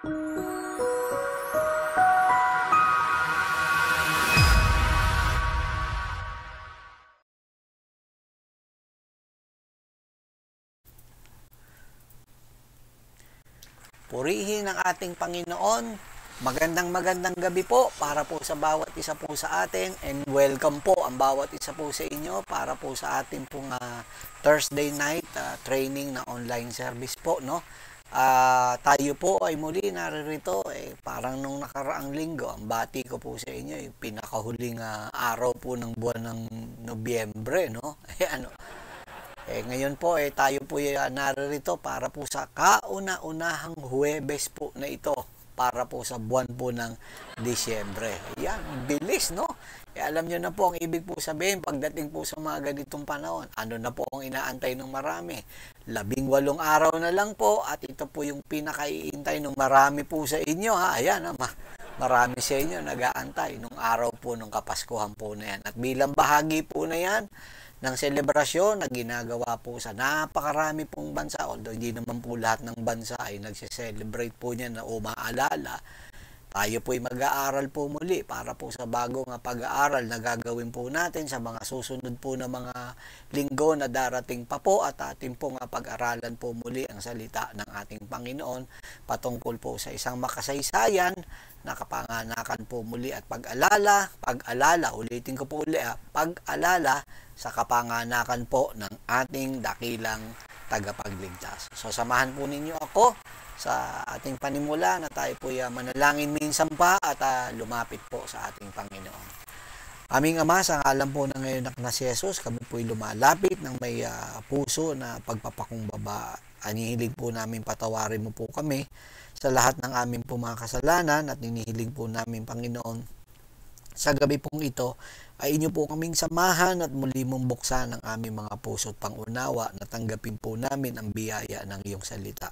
Purihin ang ating Panginoon. Magandang gabi po para po sa bawat isa po sa atin, and welcome po ang bawat isa po sa inyo para po sa ating pong Thursday night training na online service po, no? Tayo po ay muli naririto parang nung nakaraang linggo. Ang bati ko po sa inyo yung pinakahuling araw po ng buwan ng Nobyembre, no? Ngayon po tayo po naririto para po sa kauna-unahang Huwebes po na ito para po sa buwan po ng Disyembre. Yan, bilis, no? Alam nyo na po ang ibig po sabihin pagdating po sa mga ganitong panahon. Ano na po ang inaantay ng marami? 18 araw na lang po at ito po yung pinakaiintay ng marami po sa inyo, ha? Ayan, marami sa inyo nag-aantay nung araw po nung Kapaskuhan po na yan. At bilang bahagi po na yan ng selebrasyon na ginagawa po sa napakarami pong bansa, although hindi naman po lahat ng bansa ay nagse-celebrate po niya na umaalala, tayo po ay mag-aaral po muli para po sa bagong pag-aaral na gagawin po natin sa mga susunod po na mga linggo na darating pa po, at ating pong pag-aralan po muli ang salita ng ating Panginoon patungkol po sa isang makasaysayan na kapanganakan po muli at pag-alala, ulitin ko po ulit, pag-alala sa kapanganakan po ng ating dakilang tagapagligtas. So samahan po ninyo ako sa ating panimula na tayo po manalangin minsan pa at lumapit po sa ating Panginoon. Aming Ama, sa ngalan po ng ngayon na si Jesus, kami po lumalapit ng may puso na pagpapakumbaba. Anihiling po namin patawarin mo po kami sa lahat ng aming po mga kasalanan, at inihiling po namin, Panginoon, sa gabi pong ito ay inyo po kaming samahan at muli mong buksan ang aming mga puso at pangunawa na tanggapin po namin ang biyaya ng iyong salita.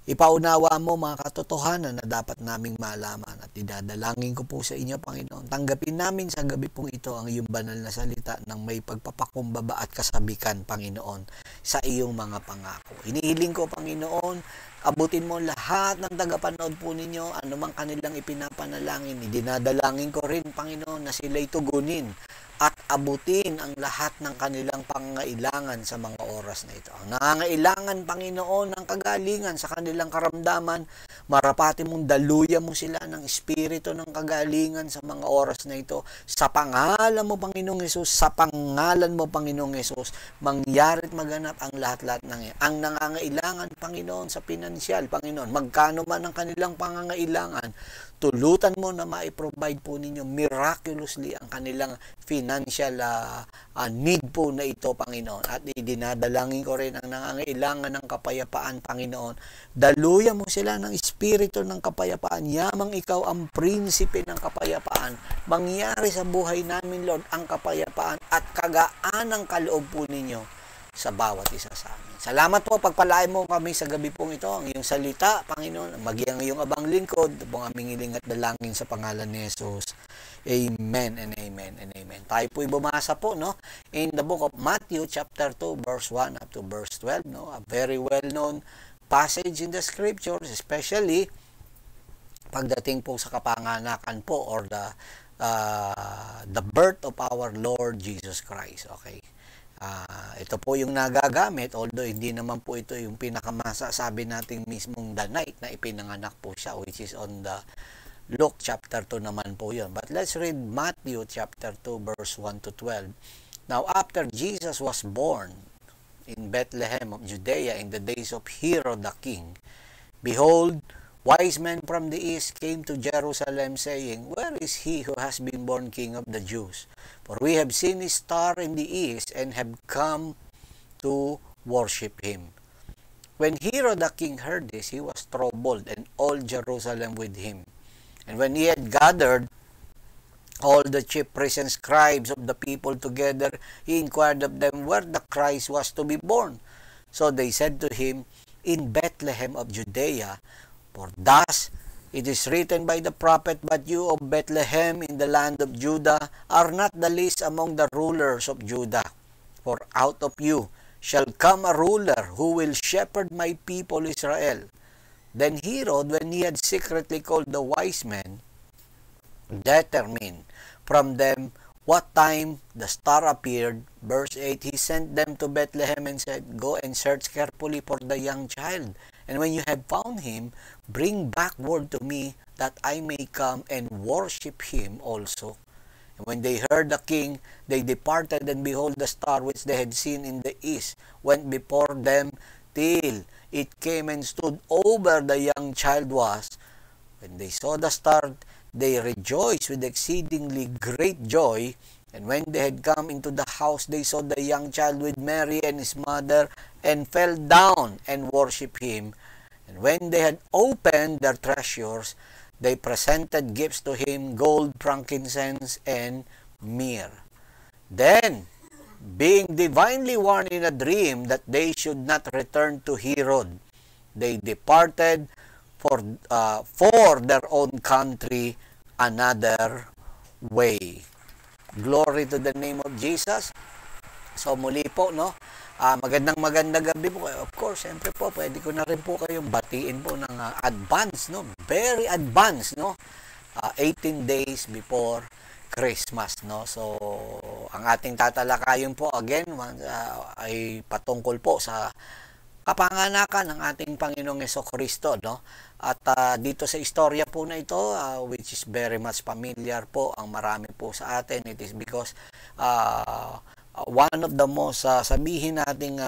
Ipaunawa mo mga katotohanan na dapat naming malaman, at idadalangin ko po sa inyo, Panginoon. Tanggapin namin sa gabi pong ito ang iyong banal na salita ng may pagpapakumbaba at kasabikan, Panginoon, sa iyong mga pangako. Inihiling ko, Panginoon, abutin mo lahat ng tagapanood po ninyo, anumang kanilang ipinapanalangin. Idinadalangin ko rin, Panginoon, na sila'y tugunin at abutin ang lahat ng kanilang pangangailangan sa mga oras na ito. Ang nangangailangan, Panginoon, ng kagalingan sa kanilang karamdaman, marapati mong daluyan mo sila ng espiritu ng kagalingan sa mga oras na ito. Sa pangalan mo, Panginoong Hesus, sa pangalan mo, Panginoong Hesus, mangyari't maganap ang lahat-lahat ng iyan. Ang nangangailangan, Panginoon, sa pinansyal, Panginoon, magkano man ang kanilang pangangailangan, tulutan mo na ma-provide po ninyo miraculously ang kanilang financial need po na ito, Panginoon. At idinadalangin ko rin ang nangangailangan ng kapayapaan, Panginoon. Daluyan mo sila ng espiritu ng kapayapaan. Yamang ikaw ang prinsipe ng kapayapaan. Mangyari sa buhay namin, Lord, ang kapayapaan at kagaan ng kaloob po ninyo sa bawat isa sa amin. Salamat po, pagpalain mo kami sa gabi pong ito, ang iyong salita, Panginoon, maging ang iyong abang lingkod, pong aming hiling at dalangin sa pangalan ni Jesus. Amen and amen and amen. Tayo po'y bumasa po, no, in the book of Matthew chapter 2 verse 1 up to verse 12, no, a very well-known passage in the scriptures, especially pagdating po sa kapanganakan po or the birth of our Lord Jesus Christ. Okay. Ito po yung nagagamit, although hindi naman po ito yung pinakamasasabi natin mismong the night na ipinanganak po siya, which is on the Luke chapter 2 naman po yun. But let's read Matthew chapter 2 verse 1 to 12. Now after Jesus was born in Bethlehem of Judea in the days of Herod the king, behold, wise men from the east came to Jerusalem, saying, Where is he who has been born King of the Jews? For we have seen his star in the east, and have come to worship him. When Herod the king heard this, he was troubled, and all Jerusalem with him. And when he had gathered all the chief priests and scribes of the people together, he inquired of them where the Christ was to be born. So they said to him, In Bethlehem of Judea, for thus it is written by the prophet, But you of Bethlehem in the land of Judah are not the least among the rulers of Judah. For out of you shall come a ruler who will shepherd my people Israel. Then Herod, when he had secretly called the wise men, determined from them what time the star appeared. Verse 8, he sent them to Bethlehem and said, go and search carefully for the young child. And when you have found him, bring back word to me that I may come and worship him also. And when they heard the king, they departed, and behold, the star which they had seen in the east went before them till it came and stood over the young child was. When they saw the star, they rejoiced with exceedingly great joy. And when they had come into the house, they saw the young child with Mary and his mother, and fell down and worshipped him. And when they had opened their treasures, they presented gifts to him, gold, frankincense, and myrrh. Then, being divinely warned in a dream that they should not return to Herod, they departed for their own country another way. Glory to the name of Jesus. So muli po, no? Magandang gabi po. Of course, siyempre po, pwede ko na rin po kayong batiin po ng advance, no? Very advanced, no? 18 days before Christmas, no? So, ang ating tatalakayin po again ay patungkol po sa kapanganakan ng ating Panginoong Jesucristo, no? At dito sa istorya po na ito, which is very much familiar po ang marami po sa atin, it is because one of the most sabihin nating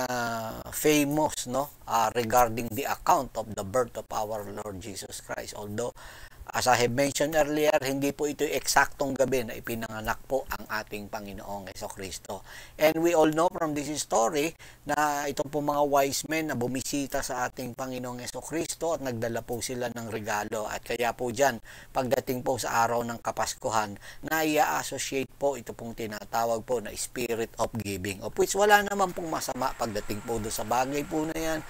famous, no, regarding the account of the birth of our Lord Jesus Christ. Although as I have mentioned earlier, hindi po ito eksaktong gabi na ipinanganak po ang ating Panginoong Jesucristo. And we all know from this story na itong po mga wise men na bumisita sa ating Panginoong Jesucristo at nagdala po sila ng regalo. At kaya po dyan, pagdating po sa araw ng Kapaskuhan, na i-associate po ito pong tinatawag po na spirit of giving. Of which wala naman pong masama pagdating po doon sa bagay po na yan,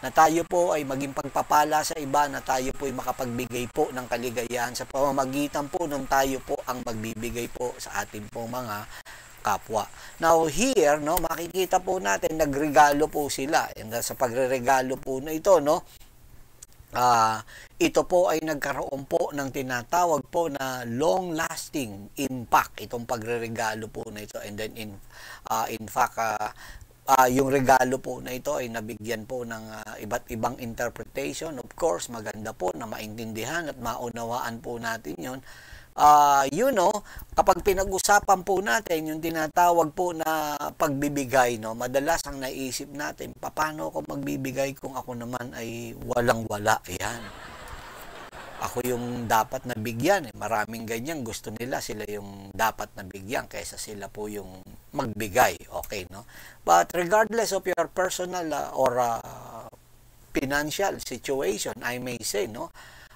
na tayo po ay maging pagpapala sa iba, na tayo po ay makapagbigay po ng kaligayahan sa pamamagitan po nung tayo po ang magbibigay po sa ating po mga kapwa. Now here, no, makikita po natin nagregalo po sila. And sa pagreregalo po na ito, no, ito po ay nagkaroon po ng tinatawag po na long-lasting impact, itong pagreregalo po na ito. And then in fact, yung regalo po na ito ay nabigyan po ng iba't ibang interpretation. Of course, maganda po na maintindihan at maunawaan po natin yun. Kapag pinag-usapan po natin yung tinatawag po na pagbibigay, no, madalas ang naisip natin, paano ako magbibigay kung ako naman ay walang-wala? Ayan. Ako yung dapat nabigyan. Maraming ganyan. Gusto nila sila yung dapat nabigyan kaysa sila po yung magbigay. Okay, no? But regardless of your personal or financial situation, I may say, no?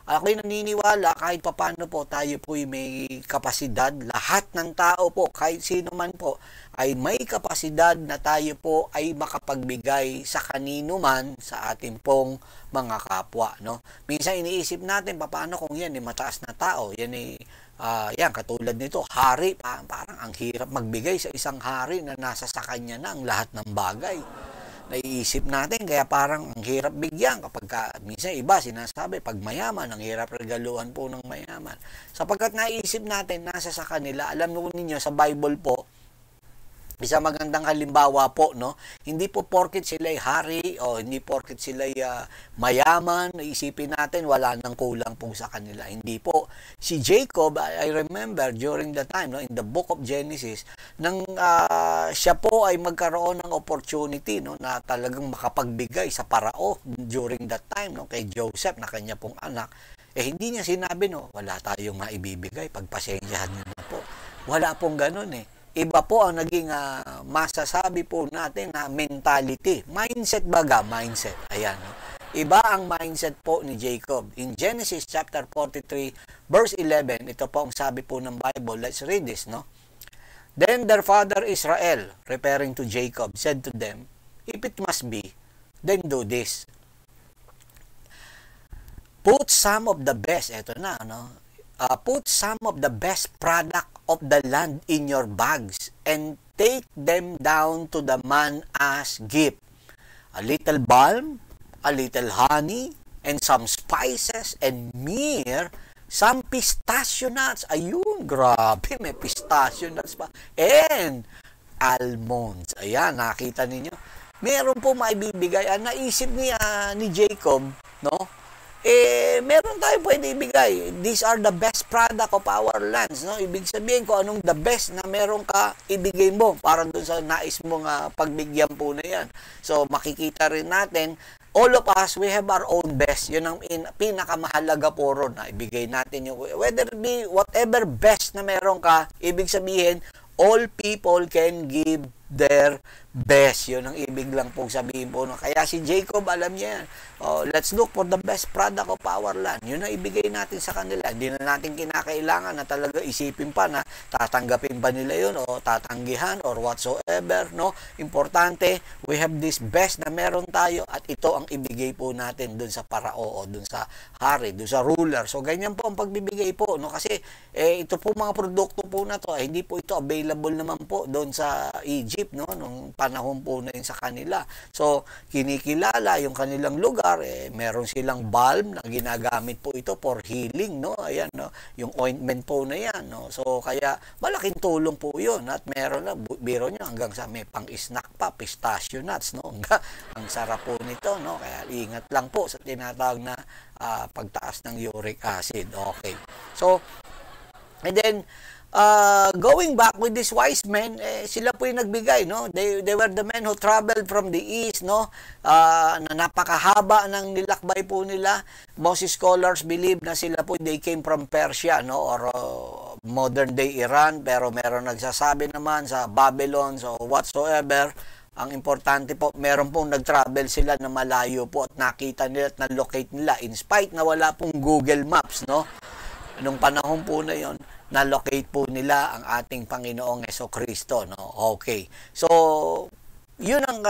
Ako'y naniniwala kahit papano po tayo po may kapasidad, lahat ng tao po, kahit sino man po, ay may kapasidad na tayo po ay makapagbigay sa kanino man sa ating pong mga kapwa, no? Minsan iniisip natin, paano kung yan mataas na tao, yan katulad nito, hari, parang ang hirap magbigay sa isang hari na nasa sa kanya na ang lahat ng bagay. Naiisip natin, kaya parang ang hirap bigyan kapag minsan iba sinasabi, pag mayaman, ang hirap regaluhan po ng mayaman. Sapagkat naisip natin, nasa sa kanila. Alam mo ninyo, sa Bible po, isang magandang halimbawa po, no? Hindi po porket sila'y hari o hindi porket sila'y mayaman, naisipin natin wala nang kulang po sa kanila. Hindi po. Si Jacob, I remember during the time, no, in the book of Genesis, nang siya po ay magkaroon ng opportunity, no, na talagang makapagbigay sa Parao during that time, no, kay Joseph na kanya pong anak. Hindi niya sinabi, no, wala tayong maibibigay, pagpasensyahan niyo na po. Wala pong ganun Iba po ang naging masasabi po natin na mentality. Mindset baga, mindset. Ayan. No? Iba ang mindset po ni Jacob. In Genesis chapter 43, verse 11, ito po ang sabi po ng Bible. Let's read this, no? Then their father Israel, referring to Jacob, said to them, if it must be, then do this. Put some of the best, ito na, no? Put some of the best product of the land in your bags and take them down to the man as gift. A little balm, a little honey, and some spices, and myrrh, some pistachio nuts. Ayun, grabe, may pistachio nuts pa. And almonds. Ayan, nakita ninyo. Meron po maibibigay. Naisip ni Jacob, no? Meron tayo pwede ibigay. These are the best product of our lands, no? Ibig sabihin ko anong the best na meron ka, ibigay mo para doon sa nais mong pagbigyan po na yan. So, makikita rin natin, all of us, we have our own best. Yun ang pinakamahalaga po ron na ibigay natin yung, whether it be whatever best na meron ka, ibig sabihin, all people can give their best. Yun ang ibig lang pong sabihin po. No? Kaya si Jacob, alam niya yan. Let's look for the best product of our land. Yun ang ibigay natin sa kanila. Hindi na natin kinakailangan na talaga isipin pa na tatanggapin ba nila yun o tatanggihan or whatsoever. No? Importante, we have this best na meron tayo at ito ang ibigay po natin dun sa parao o dun sa hari, dun sa ruler. So, ganyan po ang pagbibigay po. No? Kasi ito po mga produkto po na to, hindi po ito available naman po doon sa Egypt, no? Nung panahon po na yun sa kanila. So, kinikilala yung kanilang lugar, meron silang balm na ginagamit po ito for healing, no? Ayan, no? Yung ointment po na yan, no? So, kaya malaking tulong po yun. At meron na, biro nyo, hanggang sa may pang-snack pa, pistachio nuts, no? Ang sarap po nito, no? Kaya ingat lang po sa tinatawag na pagtaas ng uric acid. Okay. So, and then, going back with these wise men, sila po yung nagbigay, no? They were the men who traveled from the east, no? Na napakahaba ng nilakbay po nila. Most scholars believe na sila po, they came from Persia, no? Or modern day Iran, pero meron nagsasabi naman sa Babylon, so whatsoever. Ang importante po, meron pong nag-travel sila na malayo po at nakita nila at na-locate nila in spite na wala pong Google Maps, no? Nung panahon po na yon, na-locate po nila ang ating Panginoong Jesucristo, no? Okay. So, yun ang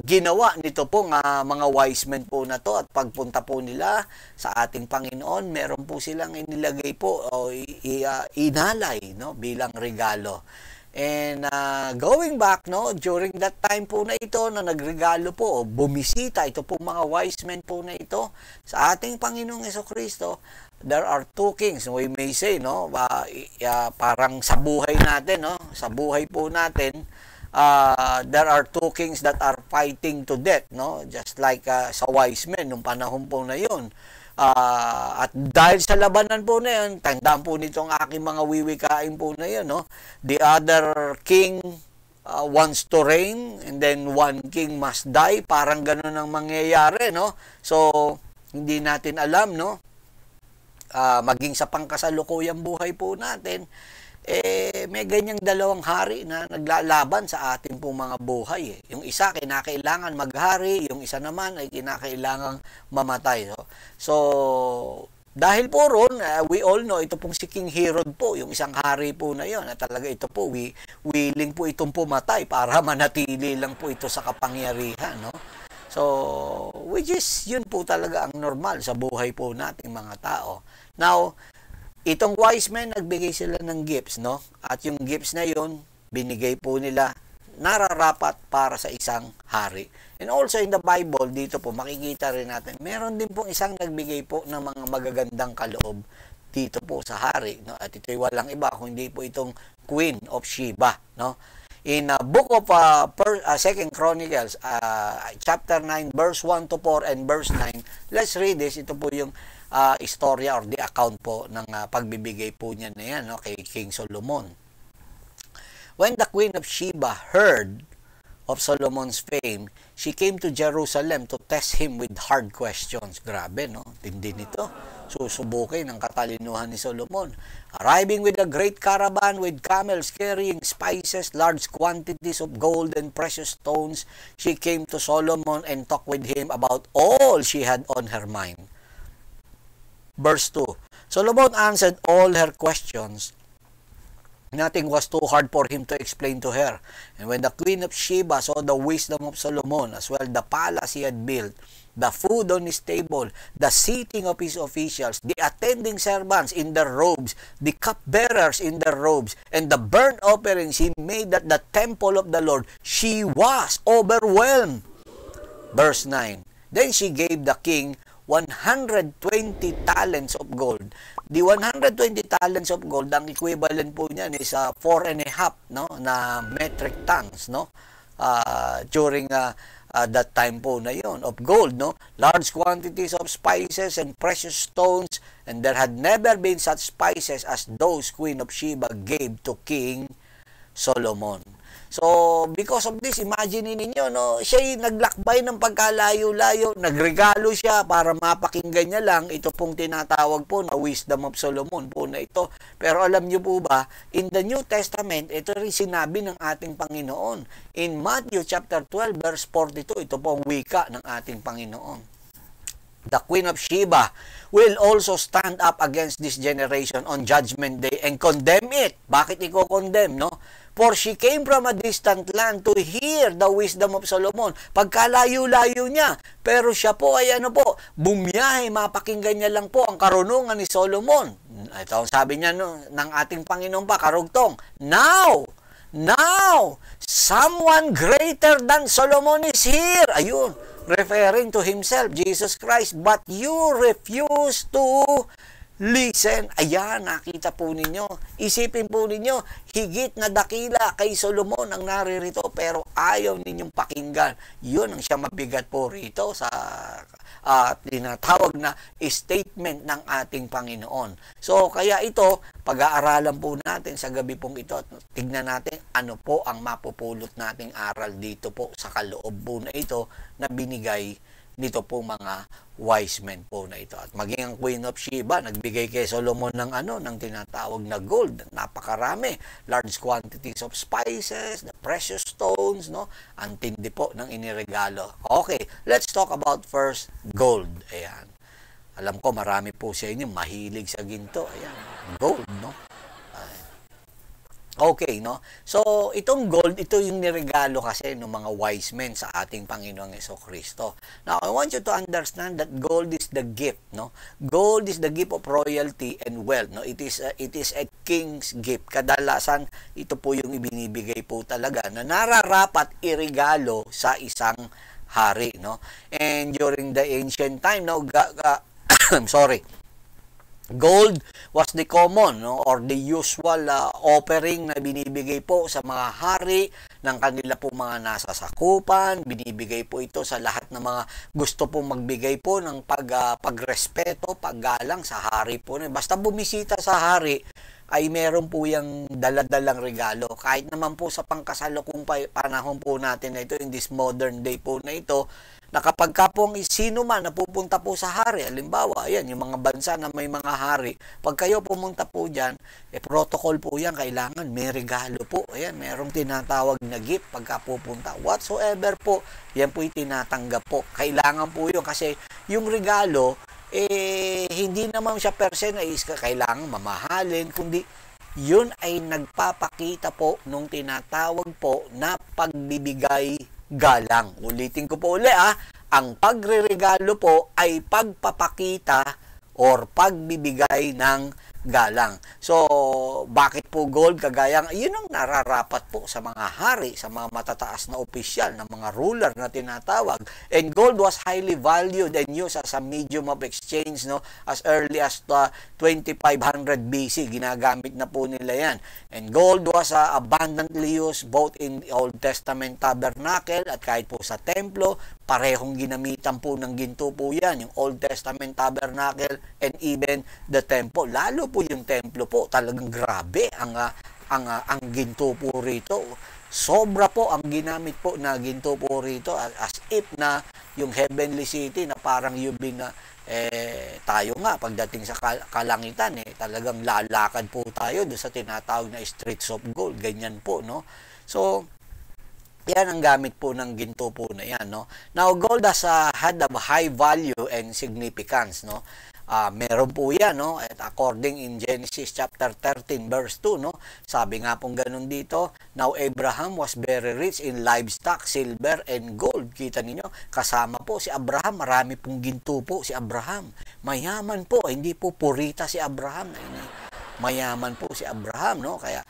ginawa nito po mga wise men po na to, at pagpunta po nila sa ating Panginoon, meron po silang inilagay po o inalay, no, bilang regalo. And going back, no, during that time po na ito na nagregalo po o bumisita ito po mga wise men po na ito sa ating Panginoong Jesucristo, there are two kings, we may say, no, parang sa buhay natin, no, sa buhay po natin, there are two kings that are fighting to death, no, just like sa wise men nung panahon po na yun. At dahil sa labanan po na yun, tandaan po nitong aking mga wiwikain po na yun, no? The other king wants to reign, and then one king must die. Parang ganun ang mangyayari, no? So, hindi natin alam, no? Maging sa pangkasalukuyang buhay po natin, may ganyang dalawang hari na naglalaban sa ating pong mga buhay. Yung isa, kinakailangan maghari, yung isa naman ay kinakailangang mamatay. So dahil po ron, we all know, ito pong si King Herod po, yung isang hari po na yun, at talaga ito po, willing po itong pumatay para manatili lang po ito sa kapangyarihan, no? So, which is, yun po talaga ang normal sa buhay po nating mga tao. Now, itong wise men, nagbigay sila ng gifts, no? At yung gifts na yun, binigay po nila, nararapat para sa isang hari. And also in the Bible, dito po, makikita rin natin, meron din pong isang nagbigay po ng mga magagandang kaloob dito po sa hari, no? At ito'y walang iba, kundi po itong Queen of Sheba, no? In book of 2 Chronicles, chapter 9, verse 1 to 4 and verse 9, let's read this. Ito po yung istorya or the account po ng pagbibigay po niya na yan, no, kay King Solomon. When the Queen of Sheba heard of Solomon's fame, she came to Jerusalem to test him with hard questions. Grabe, no? Tindi nito. Susubukin ang katalinuhan ni Solomon. Arriving with a great caravan with camels carrying spices, large quantities of gold and precious stones, she came to Solomon and talked with him about all she had on her mind. Verse 2, Solomon answered all her questions. Nothing was too hard for him to explain to her. And when the Queen of Sheba saw the wisdom of Solomon, as well the palace he had built, the food on his table, the seating of his officials, the attending servants in their robes, the cupbearers in their robes, and the burnt offerings he made at the temple of the Lord, she was overwhelmed. Verse 9, Then she gave the king 120 talents of gold. The 120 talents of gold, ang equivalent po niyan is 4.5 no, na metric tons, no? During that time po na yon of gold, no? Large quantities of spices and precious stones, and there had never been such spices as those Queen of Sheba gave to King Solomon. So, because of this, imagine ninyo, no, siya'y naglakbay ng pagkalayo-layo, nagregalo siya para mapakinggan niya lang. Ito pong tinatawag po na Wisdom of Solomon po na ito. Pero alam niyo po ba, in the New Testament, ito rin sinabi ng ating Panginoon. In Matthew chapter 12, verse 42, ito po ang wika ng ating Panginoon. The Queen of Sheba will also stand up against this generation on Judgment Day and condemn it. Bakit i-condemn, no? For she came from a distant land to hear the wisdom of Solomon. Pagkalayo-layo niya. Pero siya po ay bumiyahe, mapakinggan niya lang po ang karunungan ni Solomon. Ito ang sabi niya ng ating Panginoon pa, karugtong. Now, someone greater than Solomon is here. Ayun, referring to himself, Jesus Christ. But you refuse to listen. Ayan, nakita po ninyo. Isipin po ninyo, higit na dakila kay Solomon ang naririto, pero ayaw ninyong pakinggan. Yun ang siya mabigat po rito sa tinatawag na statement ng ating Panginoon. So, kaya ito, pag-aaralan po natin sa gabi pong ito at tignan natin ano po ang mapupulot nating aral dito po sa kaloob po na ito na binigay nito po mga wise men po na ito. At maging ang Queen of Sheba, nagbigay kay Solomon ng ng tinatawag na gold. Napakarami. Large quantities of spices, the precious stones, no? Ang tindi po ng iniregalo. Okay, let's talk about first gold. Ayan. Alam ko marami po sa inyo mahilig sa ginto. Ayan. Gold, no? Okay, no? So, itong gold, ito yung niregalo kasi ng mga wise men sa ating Panginoong Jesucristo. Now, I want you to understand that gold is the gift, no? Gold is the gift of royalty and wealth, no? It is a king's gift. Kadalasan, ito po yung ibinibigay po talaga na nararapat iregalo sa isang hari, no? And during the ancient time, no, I'm sorry. Gold was the common, no, or the usual offering na binibigay po sa mga hari ng kanila po mga nasa sakupan. Binibigay po ito sa lahat ng mga gusto po magbigay po ng pagrespeto, paggalang sa hari po. Basta bumisita sa hari, ay meron po yung daladalang regalo. Kahit naman po sa pangkasalukong panahon po natin na ito, in this modern day po na ito, na kapag ka pong sino man napupunta po sa hari, halimbawa, ayan, yung mga bansa na may mga hari, pag kayo pumunta po dyan, protocol po yan, kailangan may regalo po. Ayan, merong tinatawag na gift pagka pupunta. Whatsoever po, yan po yung tinatanggap po. Kailangan po yun kasi yung regalo, hindi naman siya per se na kailangan mamahalin, kundi yun ay nagpapakita po nung tinatawag po na pagbibigay galang. Ulitin ko po uli ang pagreregalo po ay pagpapakita or pagbibigay ng galang. So, bakit po gold? Kagaya, yun ang nararapat po sa mga hari, sa mga matataas na opisyal, ng mga ruler na tinatawag. And gold was highly valued and used as a medium of exchange, no? As early as 2500 BC, ginagamit na po nila yan. And gold was abundantly used both in the Old Testament tabernacle at kahit po sa templo, parehong ginamitan po ng ginto po yan, yung Old Testament tabernacle and even the temple. Lalo po yung templo po, talagang grabe ang ginto po rito. Sobra po ang ginamit po na ginto po rito, as if na yung heavenly city na parang yubin na tayo nga pagdating sa kalangitan, talagang lalakad po tayo doon sa tinatawag na streets of gold, ganyan po, no? So, yan ang gamit po ng ginto po na yan, no? Now, gold had a high value and significance, no? Meron po yan, no? At according in Genesis chapter 13 verse 2, no? Sabi nga pong ganun dito, now Abraham was very rich in livestock, silver, and gold. Kita ninyo, kasama po si Abraham, marami pong ginto po si Abraham. Mayaman po, hindi po purita si Abraham. Mayaman po si Abraham, no? Kaya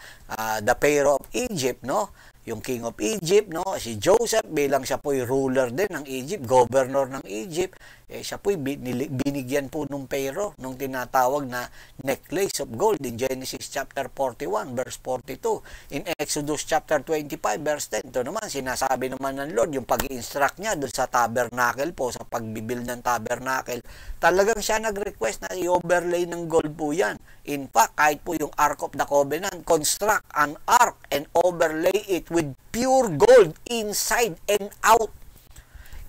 the Pharaoh of Egypt, no? Yung King of Egypt, no, si Joseph bilang siya po yung ruler din ng Egypt, governor ng Egypt, siya po'y binigyan po nung pero, nung tinatawag na necklace of gold in Genesis chapter 41, verse 42. In Exodus chapter 25, verse 10, ito naman, sinasabi naman ng Lord, yung pag-i-instruct niya doon sa tabernacle po, sa pagbibuild ng tabernacle, talagang siya nag-request na i-overlay ng gold po yan. In fact, kahit po yung Ark of the Covenant, construct an ark and overlay it with pure gold inside and out.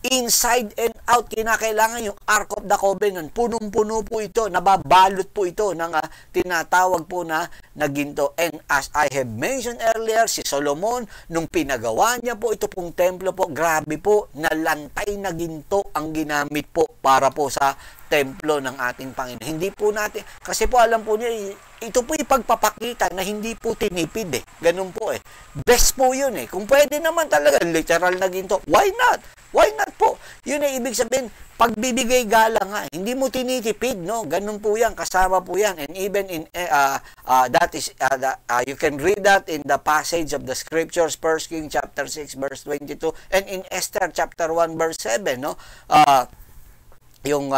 Inside and out, kinakailangan yung Ark of the Covenant. Punong-puno po ito, nababalot po ito ng tinatawag po na ginto. And as I have mentioned earlier, si Solomon, nung pinagawa niya po ito pong templo po, grabe po, nalantay na ginto ang ginamit po para po sa templo ng ating Panginoon. Hindi po natin, kasi po alam po niya, ito po yung pagpapakita na hindi po tinipid eh. Ganun po eh. Best po yun eh. Kung pwede naman talaga, literal na ginto, why not? Why not po? Yun ay ibig sabihin, pagbibigay galang nga, hindi mo tinitipid, no? Ganun po yan, kasama po yan. And even in, you can read that in the passage of the scriptures, 1 Kings chapter 6, verse 22, and in Esther chapter 1, verse 7, no? Yung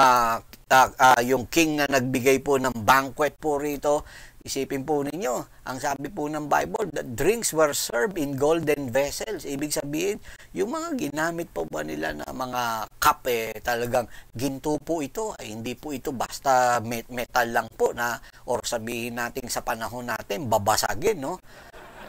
king na nagbigay po ng banquet po rito, isipin po ninyo, ang sabi po ng Bible, the drinks were served in golden vessels. Ibig sabihin, yung mga ginamit po ba nila na mga cup, talagang ginto po ito. Hindi po ito basta metal lang po na, or sabihin natin sa panahon natin, babasagin, no?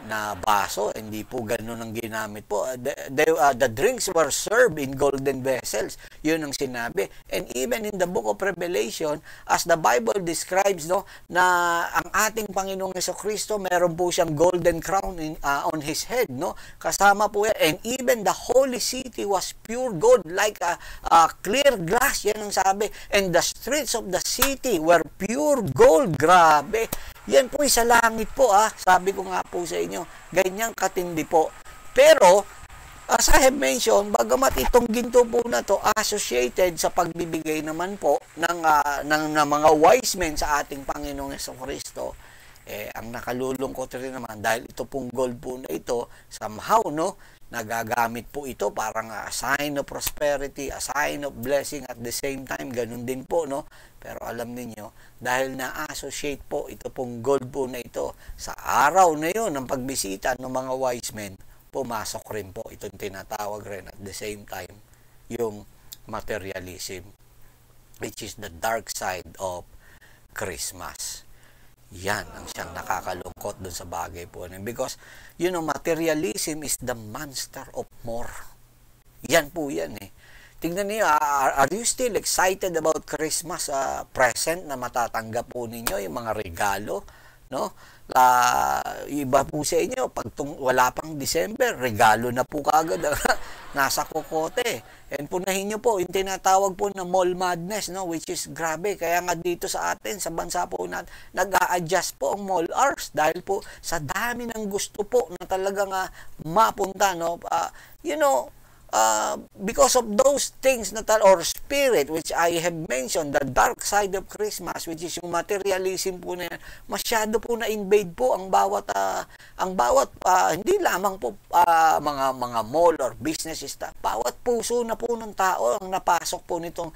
Na baso, hindi po ganun ang ginamit po. The drinks were served in golden vessels. Yun ang sinabi. And even in the book of Revelation, as the Bible describes, no, na ang ating Panginoong Jesucristo, meron po siyang golden crown on his head, no? Kasama po yan. And even the holy city was pure gold, like a clear glass. Yan ang sabi. And the streets of the city were pure gold. Grabe. Yan po sa langit po, sabi ko nga po sa inyo, ganyang katindi po. Pero, as I have mentioned, bagamat itong ginto po na to associated sa pagbibigay naman po ng mga wise men sa ating Panginoong Jesucristo, ang nakalulungkot rin naman dahil ito pong gold po na ito, somehow, no, nagagamit po ito parang a sign of prosperity, a sign of blessing at the same time, ganun din po, no? Pero alam niyo, dahil na-associate po ito pong gold po na ito sa araw na yun ng pagbisita ng mga wise men, pumasok rin po itong tinatawag rin at the same time yung materialism, which is the dark side of Christmas. Yan ang siyang nakakalungkot dun sa bagay po. Because, materialism is the monster of more. Yan po yan eh. Tingnan niyo, are you still excited about Christmas present na matatanggap po ninyo, yung mga regalo, no? Iba po sa inyo, pag wala pang December, regalo na po kagad nasa kokote. And punahin nyo po, yung tinatawag po na mall madness, no? Which is grabe, kaya nga dito sa atin, sa bansa po natin, nag-a-adjust po ang mall hours dahil po sa dami ng gusto po na talagang mapunta, no? Because of those things or spirit which I have mentioned, the dark side of Christmas, which is yung materialism po na yan, masyado po na-invade po ang bawat hindi lamang po mga mall or businesses, bawat puso na po ng tao ang napasok po nitong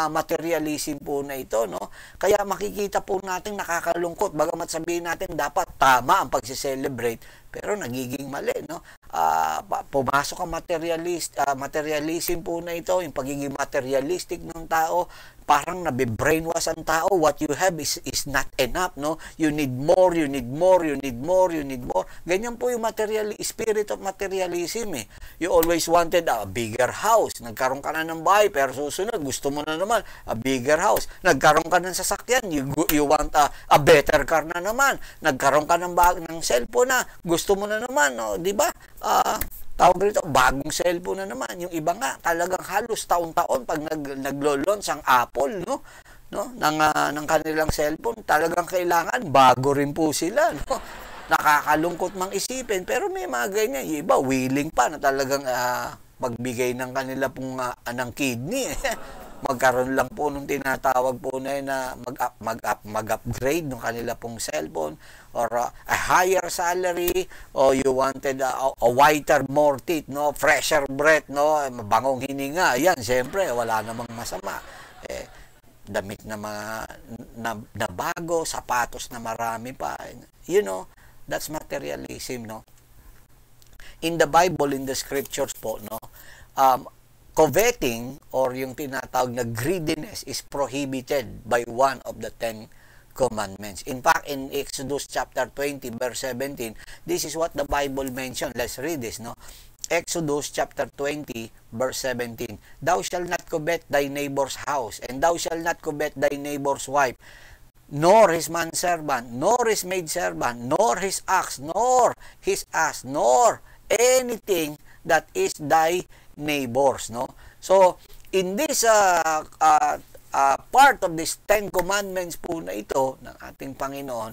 materialism po na ito, no? Kaya makikita po natin nakakalungkot, bagamat sabihin natin dapat tama ang pagse-celebrate, pero nagiging mali, no? Pumasok ang materialism po na ito, yung pagiging materialistic ng tao, parang nabibrainwash ang tao. What you have is not enough, no? You need more, you need more, you need more, you need more. Ganyan po yung spirit of materialism eh. You always wanted a bigger house. Nagkaroon ka na ng bahay, pero susunod, gusto mo na naman a bigger house. Nagkaroon ka ng sasakyan, you want a better car na naman. Nagkaroon ka ng cellphone na, gusto mo na naman, no? Di ba? Tawag rito, bagong cellphone na naman. Yung iba nga, talagang halos taon-taon pag naglo-launch ang Apple, no? Ng kanilang cellphone, talagang kailangan bago rin po sila, no? Nakakalungkot mang isipin, pero may mga ganyan. Yung iba, willing pa na talagang magbigay ng kanila pong ng kidney. Magkaroon lang po nung tinatawag po na yun na mag-upgrade ng kanila pong cellphone or a higher salary, o you wanted a whiter, more teeth, no? Fresher breath, no? Mabangong hininga. Yan, siyempre, wala namang masama. damit na bago, sapatos na marami pa. You know, that's materialism, no? In the Bible, in the scriptures po, no, coveting or yung tinatawag na greediness is prohibited by one of the 10 commandments. In fact, in Exodus chapter 20 verse 17, this is what the Bible mentioned. Let's read this, no? Exodus chapter 20 verse 17. Thou shalt not covet thy neighbor's house, and thou shalt not covet thy neighbor's wife, nor his manservant, nor his maidservant, nor his ox, nor his ass, nor anything that is thy neighbor's, no? So, in this part of this 10 commandments po na ito ng ating Panginoon,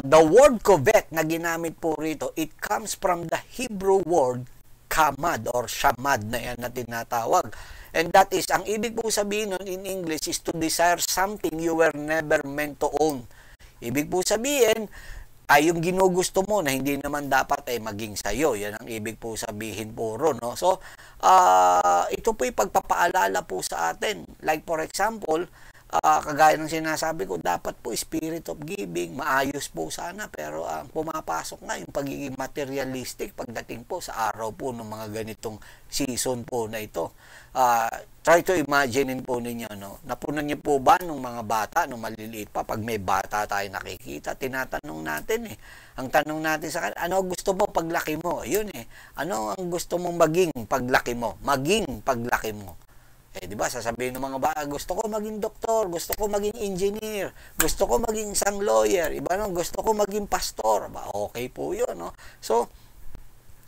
the word covet na ginamit po rito, it comes from the Hebrew word kamad or shamad na yan na tinatawag. And that is, ang ibig po sabihin nun in English is to desire something you were never meant to own. Ibig po sabihin, ay yung ginugusto mo na hindi naman dapat ay maging sayo. Yan ang ibig po sabihin puro, no? So, ito po yung pagpapaalala po sa atin. Like for example, kagaya ng sinasabi ko, dapat po spirit of giving, maayos po sana, pero pumapasok nga yung pagiging materialistic pagdating po sa araw po ng mga ganitong season po na ito. Try to imagine po ninyo, no? Napunan niyo po ba nung mga bata, nung maliliit pa, pag may bata tayo nakikita, tinatanong natin ang tanong natin sa kanila, ano gusto mo paglaki mo? Yun ano ang gusto mong maging paglaki mo? Maging paglaki mo. Di ba, sasabihin ng mga bata, gusto ko maging doktor, gusto ko maging engineer, gusto ko maging isang lawyer, iba no, gusto ko maging pastor. Ba, okay po yun, no? So,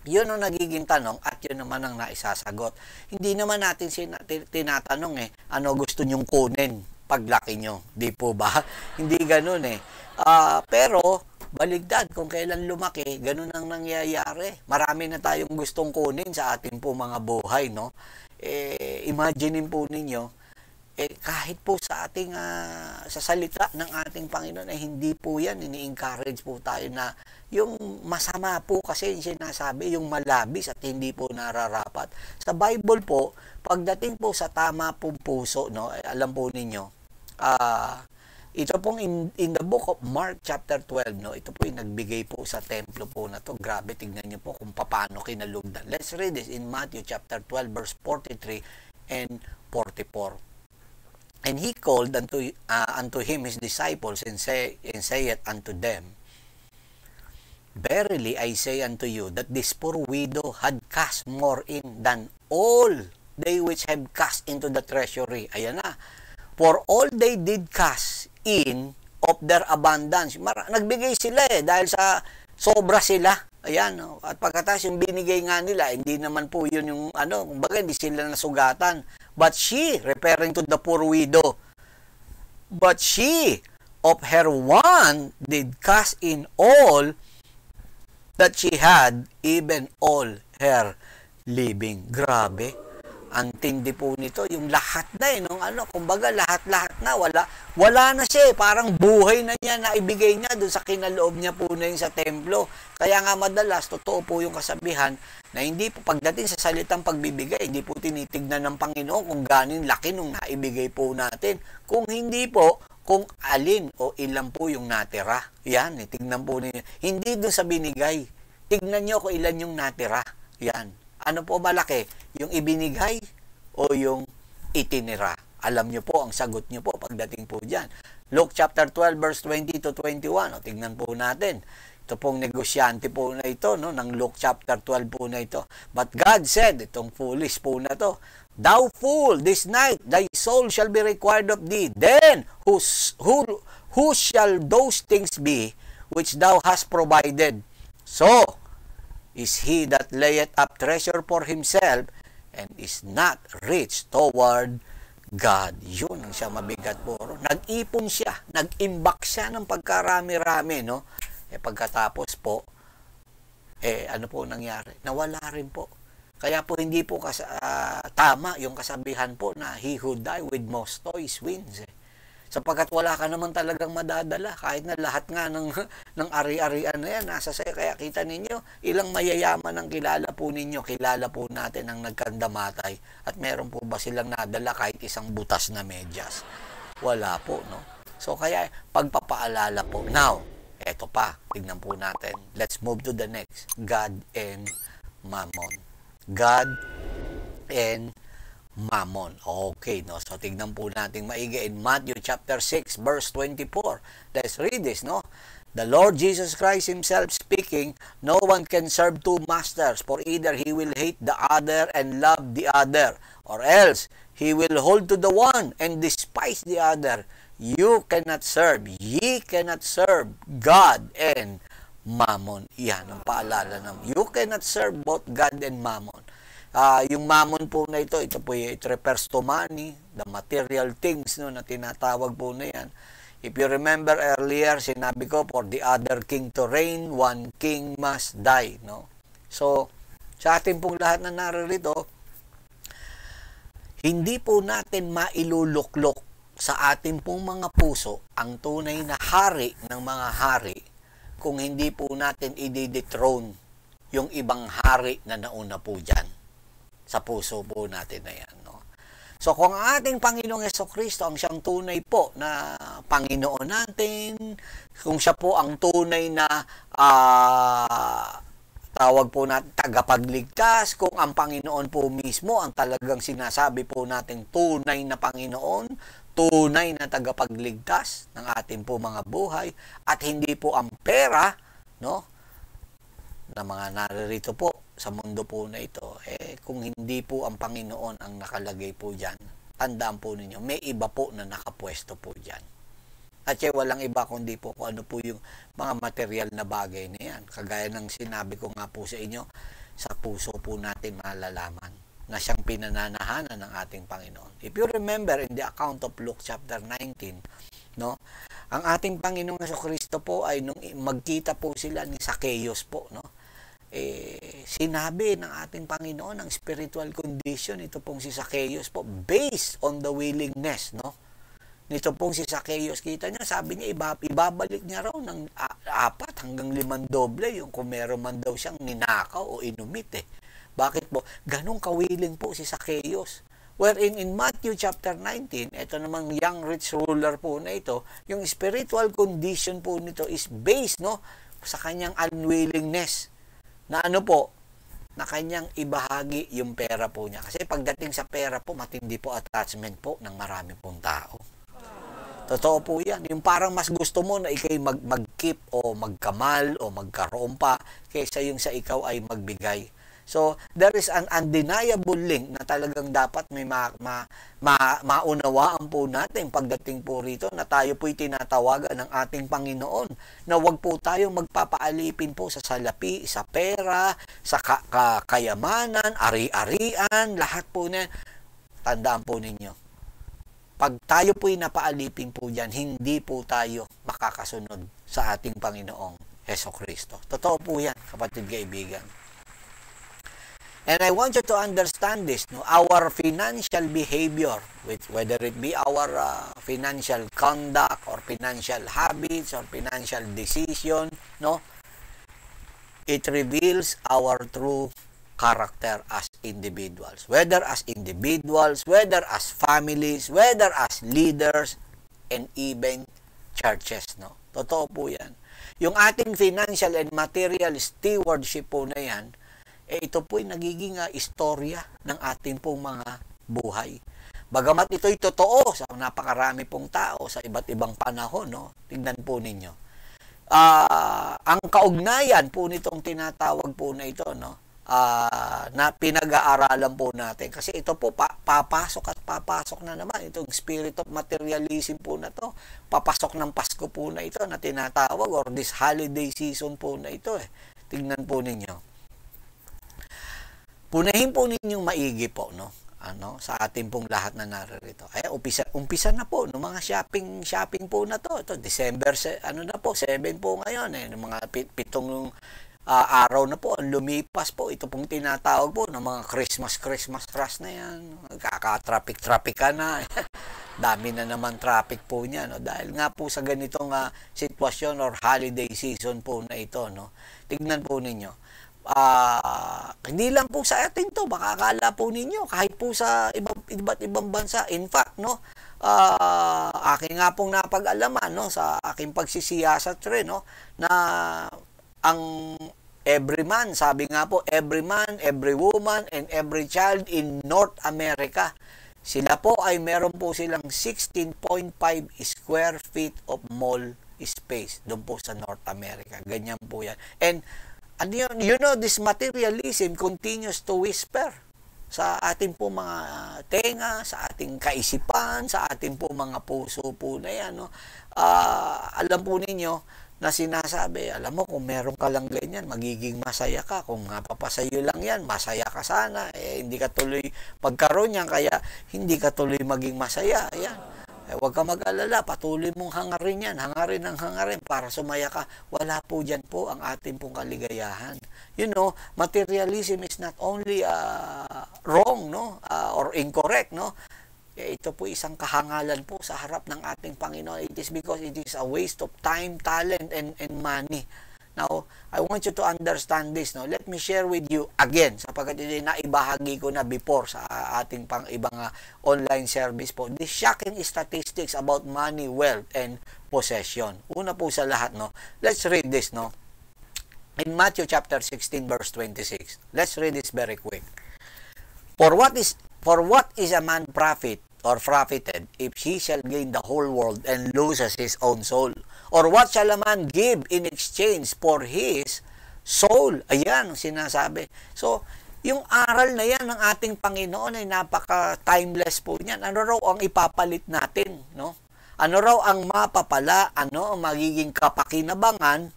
yun ang nagiging tanong at yun naman ang naisasagot. Hindi naman natin tinatanong ano gusto nyong kunin paglaki nyo. Di po ba? Hindi ganun pero, baligtad, kung kailan lumaki, ganun ang nangyayari. Marami na tayong gustong kunin sa ating po mga buhay, no? Imagine po ninyo, kahit po sa ating sa salita ng ating Panginoon ay hindi po yan, ini-encourage po tayo na yung masama po kasi yung sinasabi, yung malabis at hindi po nararapat. Sa Bible po, pagdating po sa tama pong puso, no, alam po ninyo, ito pong in the book of Mark chapter 12, no, ito po yung nagbigay po sa templo po na to. Grabe, tignan niyo po kung paano kinalugdan. Let's read this in Matthew chapter 12 verse 43 and 44. And he called unto him his disciples and saith unto them, Verily I say unto you that this poor widow had cast more in than all they which have cast into the treasury. Ayan na. For all they did cast in of their abundance. Nagbigay sila dahil sa sobra sila. Ayan, no? At pagkatapos yung binigay nga nila, hindi naman po yun yung kumbaga hindi sila nasugatan. But she, referring to the poor widow, but she of her one did cast in all that she had, even all her living. Grabe. Ang tindi po nito, yung lahat na kumbaga lahat-lahat na, wala na siya parang buhay na niya na ibigay niya doon sa kinaloob niya po na yun sa templo. Kaya nga madalas, totoo po yung kasabihan na hindi po pagdating sa salitang pagbibigay, hindi po tinitignan ng Panginoon kung ganin laki nung naibigay po natin. Kung hindi po, kung alin o ilan po yung natira. Yan, tignan po ninyo. Hindi doon sa binigay. Tignan nyo kung ilan yung natira. Yan. Ano po malaki? Yung ibinigay o yung itinira? Alam nyo po, ang sagot nyo po pagdating po dyan. Luke chapter 12 verse 20 to 21. Tingnan po natin. Ito pong negosyante po na ito, no, ng Luke chapter 12 po na ito. But God said, itong foolish po na to, Thou fool, this night thy soul shall be required of thee. Then, who shall those things be which thou hast provided? So, is he that layeth up treasure for himself and is not rich toward God. Yun ang siya mabigat po. Nag-ipon siya, nag-imbak siya ng pagkarami-rami, no? Pagkatapos po, ano po nangyari? Nawala rin po. Kaya po hindi po tama yung kasabihan po na he who die with most toys wins. Sapagkat wala ka naman talagang madadala. Kahit na lahat nga ng ari-arian na yan, nasa sa'yo. Kaya kita ninyo, ilang mayayaman ang kilala po ninyo, kilala po natin ang nagkandamatay. At meron po ba silang nadala kahit isang butas na medyas? Wala po, no? So, kaya pagpapaalala po. Now, eto pa, tignan po natin. Let's move to the next. God and Mammon. God and Mammon. Okay, no? So, tignan po natin maigi in Matthew chapter 6, verse 24. Let's read this, no? The Lord Jesus Christ himself speaking, no one can serve two masters, for either he will hate the other and love the other, or else he will hold to the one and despise the other. You cannot serve, ye cannot serve God and Mammon. Yan ang paalala naman. You cannot serve both God and Mammon. Yung mammon po na ito po it refers to money, the material things, no, na tinatawag po na yan. If you remember earlier, sinabi ko, for the other king to reign, one king must die, no? So, sa ating pong lahat na naririto, hindi po natin mailuluklok sa ating pong mga puso ang tunay na hari ng mga hari kung hindi po natin i-dethrone yung ibang hari na nauna po dyan sa puso po natin na yan, no? So, kung ang ating Panginoong Jesucristo ang siyang tunay po na Panginoon natin, kung siya po ang tunay na tawag po natin tagapagligtas, kung ang Panginoon po mismo ang talagang sinasabi po natin tunay na Panginoon, tunay na tagapagligtas ng ating po mga buhay, at hindi po ang pera, no, na mga naririto po sa mundo po na ito, kung hindi po ang Panginoon ang nakalagay po dyan, tandaan po ninyo, may iba po na nakapwesto po dyan. At walang iba kundi po kung ano po yung mga material na bagay na yan. Kagaya ng sinabi ko nga po sa inyo, sa puso po natin malalaman na siyang pinananahanan ng ating Panginoon. If you remember in the account of Luke chapter 19, no, ang ating Panginoong Jesucristo po ay nung magkita po sila ni Zacchaeus po, no, sinabi ng ating Panginoon ang spiritual condition ito pong si Zacchaeus po based on the willingness, no, nito pong si Zacchaeus. Kita niya, sabi niya ibabalik niya raw ng 4 hanggang 5 doble yung kung meron man daw siyang ninakaw o inumit. Bakit po? Ganong kawiling po si Zacchaeus. Wherein in Matthew chapter 19, ito namang young rich ruler po na ito, yung spiritual condition po nito is based, no, sa kanyang unwillingness na ano po, na kanyang ibahagi yung pera po niya. Kasi pagdating sa pera po, matindi po attachment po ng marami pong tao. Totoo po yan. Yung parang mas gusto mo na ikay mag-keep o magkamal o magkaroon pa kaysa yung sa ikaw ay magbigay. So, there is an undeniable link na talagang dapat may maunawaan po natin pagdating po rito na tayo po'y tinatawagan ng ating Panginoon na wag po tayo magpapaalipin po sa salapi, sa pera, sa kayamanan, ari-arian, lahat po na. Tandaan po ninyo, pag tayo po'y napaalipin po dyan, hindi po tayo makakasunod sa ating Panginoong Jesucristo. Totoo po yan, kapatid kaibigan. And I want you to understand this, no? Our financial behavior, whether it be our financial conduct or financial habits or financial decision, no? It reveals our true character as individuals. Whether as individuals, whether as families, whether as leaders, and even churches, no? Totoo po yan. Yung ating financial and material stewardship po na yan, ito po'y nagiging istorya ng ating pong mga buhay. Bagamat ito'y totoo sa napakarami pong tao sa iba't ibang panahon, no? Tingnan po ninyo. Ang kaugnayan po nitong tinatawag po na ito, no? Na pinag-aaralan po natin. Kasi ito po, papasok at papasok na naman. Itong spirit of materialism po na to. Papasok ng Pasko po na ito na tinatawag or this holiday season po na ito. Tingnan po ninyo. Punahin po ninyong maigi po, no, sa ating pong lahat na naririto. Umpisa na po, no, mga shopping po na to. Ito, December, na po, 7 po ngayon, mga 7 araw na po, ang lumipas po. Ito pong tinatawag po ng mga Christmas rush na yan. Kaka-traffic ka na. Dami na naman traffic po niya, no, dahil nga po sa ganitong sitwasyon or holiday season po na ito, no. Tignan po ninyo. Hindi lang po sa atin to, baka akala po ninyo kahit po sa iba't ibang bansa. In fact, no, aking nga pong napag-alaman, no, sa aking pagsisiyasat rin, no, na ang every man, sabi nga po, every man, every woman, and every child in North America, sila po ay meron po silang 16.5 square feet of mall space doon po sa North America. Ganyan po yan. And you know, this materialism continues to whisper sa ating po mga tenga, sa ating kaisipan, sa ating po mga puso po na yan. No? Alam po ninyo na sinasabi, alam mo, kung meron ka lang ganyan, magiging masaya ka. Kung mapapasayo lang yan, masaya ka sana. Hindi ka tuloy magkaroon yan, kaya hindi ka tuloy maging masaya. Ayan. Huwag ka mag-alala, patuloy mong hangarin yan, hangarin ng hangarin para sumaya ka. Wala po dyan po ang ating pong kaligayahan. You know, materialism is not only wrong, no, or incorrect, no. Ito po isang kahangalan po sa harap ng ating Panginoon. It is because it is a waste of time, talent, and money. Now, I want you to understand this. No? Let me share with you again, sapagkat ito naibahagi ko na before sa ating pang ibang online service po. The shocking statistics about money, wealth, and possession. Una po sa lahat, no? Let's read this, no? In Matthew chapter 16, verse 26. Let's read this very quick. For what is a man profit or profited if he shall gain the whole world and loses his own soul? Or what shall a man give in exchange for his soul? Ayan ang sinasabi. So, yung aral na yan ng ating Panginoon ay napaka-timeless po niyan. Ano raw ang ipapalit natin? No? Ano raw ang mapapala, ano ang magiging kapakinabangan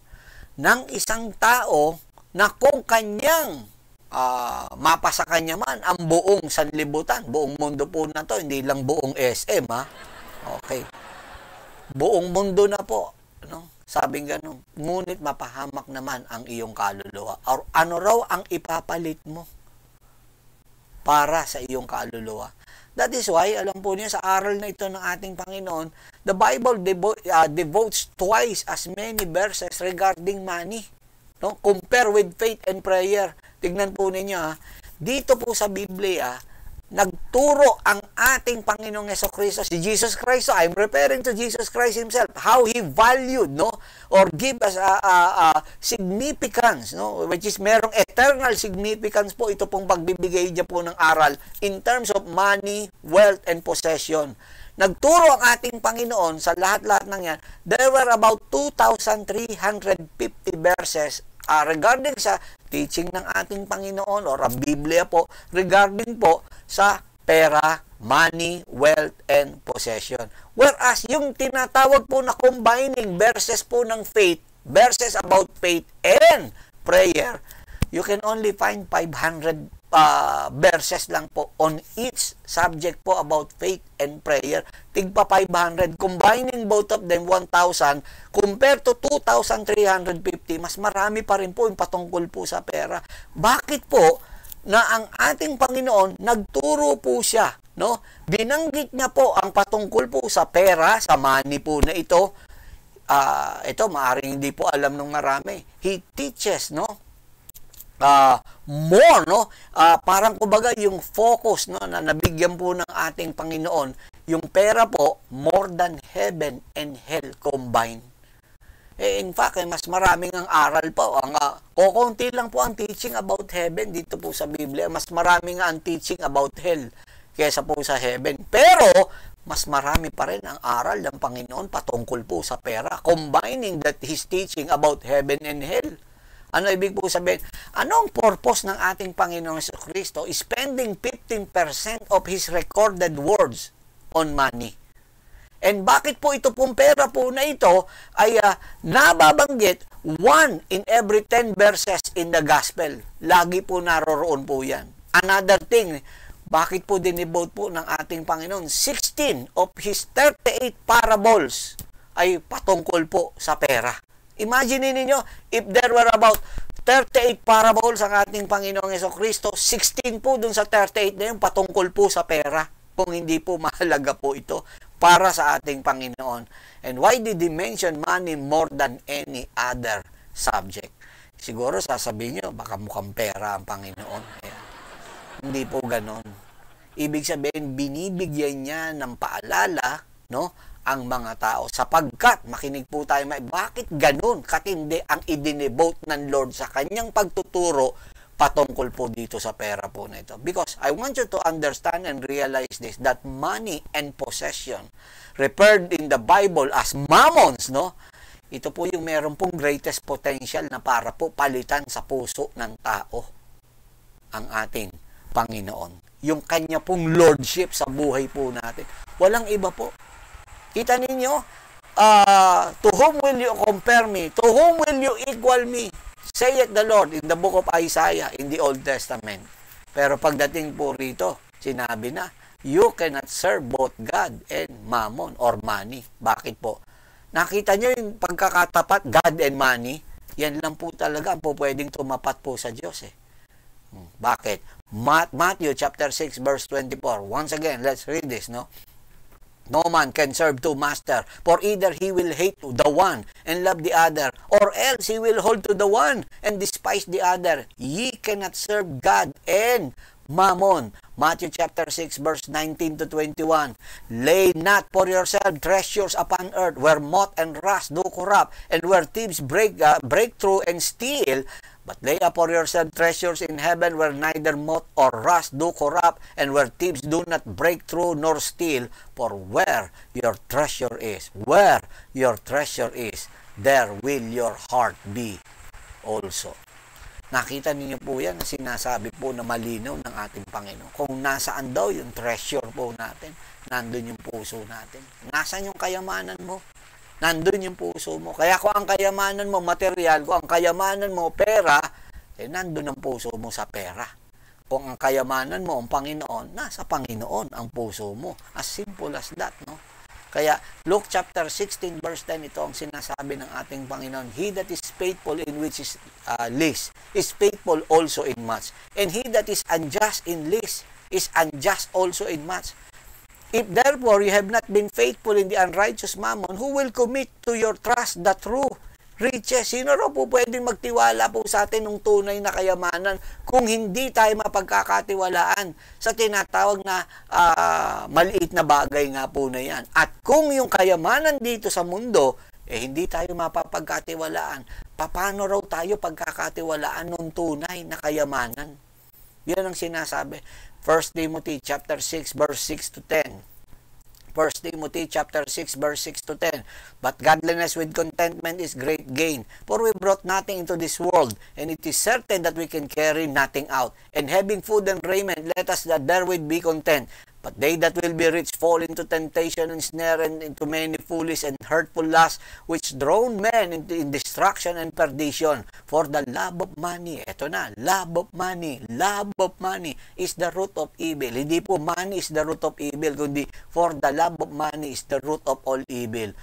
ng isang tao na kung kanyang mapasa kanya man ang buong sanlibutan, buong mundo po na to, hindi lang buong SM, ha? Okay. Buong mundo na po, no? Sabing ganun, ngunit mapahamak naman ang iyong kaluluwa. Or ano raw ang ipapalit mo para sa iyong kaluluwa? That is why, alam po niyo, sa aral na ito ng ating Panginoon, the Bible devotes twice as many verses regarding money. No? Compare with faith and prayer. Tignan po ninyo, ha? Dito po sa Biblia, nagturo ang ating Panginoong Jesucristo, si Jesus Christ. I'm referring to Jesus Christ himself, how he valued, no, or give us a significance, no, which is merong eternal significance po ito pong pagbibigay niya po ng aral in terms of money, wealth, and possession. Nagturo ang ating Panginoon sa lahat-lahat ng yan. There were about 2,350 verses regarding sa teaching ng ating Panginoon or ang Biblia po regarding po sa pera, money, wealth, and possession. Whereas yung tinatawag po na combining verses po ng faith, verses about faith and prayer, you can only find 500 verses lang po on each subject po about faith and prayer. Tigpa 500, combining both of them 1,000 compared to 2,350, mas marami pa rin po yung patungkol po sa pera. Bakit po na ang ating Panginoon nagturo po siya, no? Binanggit niya po ang patungkol po sa pera, sa money po na ito. Ito maaring hindi po alam ng marami. He teaches, no? More, no? Parang kumbaga yung focus, no, na nabigyan po ng ating Panginoon, yung pera po more than heaven and hell combined. In fact, mas maraming ang aral po. Kukunti lang po ang teaching about heaven dito po sa Biblia. Mas maraming ang teaching about hell kaysa po sa heaven. Pero mas marami pa rin ang aral ng Panginoon patungkol po sa pera, combining that his teaching about heaven and hell. Ano ibig po sabihin? Anong purpose ng ating Panginoong Jesucristo spending 15% of His recorded words on money? And bakit po ito pong pera po na ito ay nababanggit 1 in every 10 verses in the Gospel? Lagi po naroroon po yan. Another thing, bakit po dinibote po ng ating Panginoon 16 of His 38 parables ay patungkol po sa pera? Imagine niyo, if there were about 38 parables ang ating Panginoong Jesucristo, 16 po dun sa 38 na yun patungkol po sa pera. Kung hindi po mahalaga po ito para sa ating Panginoon. And why did he mention money more than any other subject? Siguro sasabihin nyo, baka mukhang pera ang Panginoon. Ayan. Hindi po ganon. Ibig sabihin, binibigyan niya ng paalala, no, ang mga tao. Sapagkat, makinig po tayo, bakit ganun katindi ang idinivote ng Lord sa kanyang pagtuturo patungkol po dito sa pera po na ito? Because I want you to understand and realize this, that money and possession, referred in the Bible as mammons, no? Ito po yung meron pong greatest potential na para po palitan sa puso ng tao ang ating Panginoon. Yung kanya pong lordship sa buhay po natin. Walang iba po. Kita ninyo, to whom will you compare me? To whom will you equal me? Saith the Lord in the book of Isaiah in the Old Testament. Pero pagdating po rito, sinabi na, you cannot serve both God and mammon or money. Bakit po? Nakita nyo yung pagkakatapat, God and money, yan lang po talaga ang po pwedeng tumapat po sa Diyos eh. Bakit? Matthew chapter 6 verse 24. Once again, let's read this, no? No man can serve two masters, for either he will hate the one and love the other, or else he will hold to the one and despise the other. Ye cannot serve God and mammon. Matthew chapter 6 verse 19 to 21. Lay not for yourself treasures upon earth, where moth and rust do corrupt, and where thieves break through and steal. But lay up for yourself treasures in heaven, where neither moth or rust do corrupt, and where thieves do not break through nor steal. For where your treasure is, there will your heart be also. Nakita niyo po yan na sinasabi po na malinaw ng ating Panginoon. Kung nasaan daw yung treasure po natin, nandun yung puso natin. Nasaan yung kayamanan mo? Nandun yung puso mo. Kaya kung ang kayamanan mo material, kung ang kayamanan mo pera, nandun ang puso mo sa pera. Kung ang kayamanan mo ang Panginoon, nasa Panginoon ang puso mo. As simple as that, no? Kaya Luke chapter 16 verse 10, ito ang sinasabi ng ating Panginoon. He that is faithful in which is least is faithful also in much. And he that is unjust in least is unjust also in much. If therefore you have not been faithful in the unrighteous mammon, who will commit to your trust the true riches? Sino raw po pwedeng magtiwala po sa atin ng tunay na kayamanan kung hindi tayo mapagkakatiwalaan sa tinatawag na maliit na bagay nga po na yan? At kung yung kayamanan dito sa mundo, hindi tayo mapapagkatiwalaan, paano raw tayo pagkakatiwalaan ng tunay na kayamanan? Yan ang sinasabi. 1 Timothy chapter 6 verse 6 to 10. 1 Timothy chapter 6 verse 6 to 10. But godliness with contentment is great gain. For we brought nothing into this world, and it is certain that we can carry nothing out. And having food and raiment, let us that therewith be content. But they that will be rich fall into temptation and snare, and into many foolish and hurtful lusts, which drown men into destruction and perdition. For the love of money, eto na, love of money is the root of evil. Hindi po money is the root of evil, kundi for the love of money is the root of all evil.